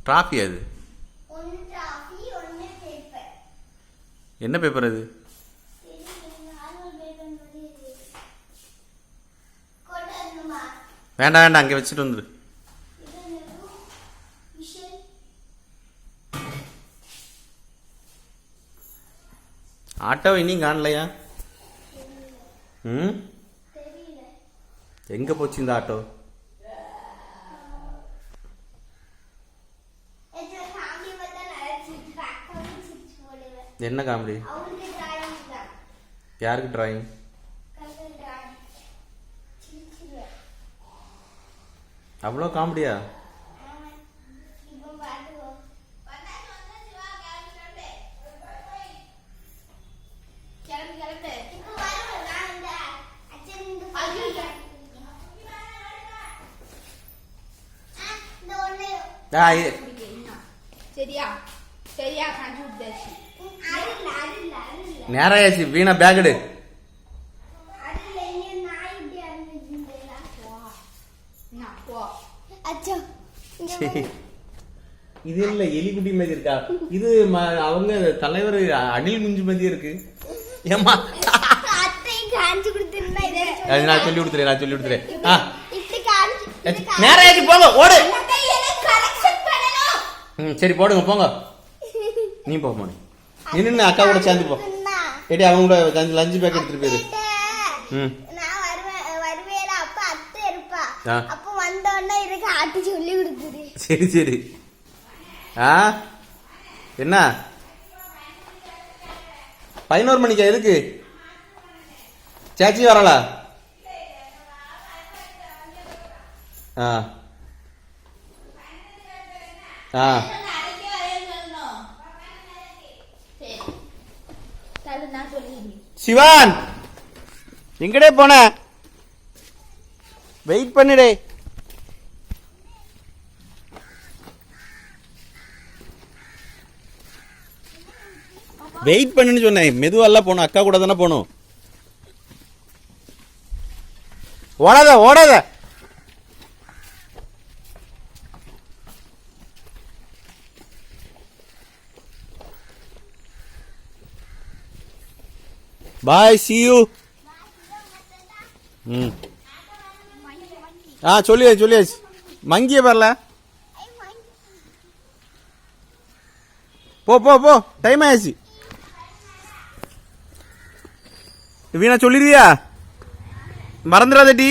Trophy அது என்ன paper அது? வேண்டாம் வேண்டாம், அங்கே வச்சுட்டு வந்துரு. ஆட்டோ இனியும் காணலையா? ம், எங்க போச்சு இந்த ஆட்டோ? என்ன காமெடி? யாருக்கு டிராயிங்? அவ்வளோ காமெடியா? நேராயாச்சு. வீணா பேக் எடு. இது இல்ல எலிக்குட்டி மாதிரி இருக்கா? இது அவங்க தலைவர் அணில் குஞ்சு மாதிரி இருக்கு. ஏமா நான் சொல்லி கொடுத்துறேன். நேராயாச்சு, போங்க ஓடு. சரி போடுங்க, போங்க. நீ போ போன நின்று அக்கா கூட சேர்ந்து போ. ஏடி அவங்க கூட லஞ்சு பேக் எடுத்துட்டு போயிரு. சரி சரி. என்ன 11 மணிக்கா? எதுக்கு? சேச்சி வரல? சிவான் எங்கடே போன? வெயிட் பண்ணுடே. வெயிட் பண்ணுன்னு சொன்னேன். மெதுவெல்லாம் போகணும். அக்கா கூட தானே போகணும். ஓடாத. பாய், see you. சொல்லியாச்சு. மங்கிய வரல. போ டைம் ஆயாச்சு. வீணா சொல்லிடுவியா? மறந்துடாதடி.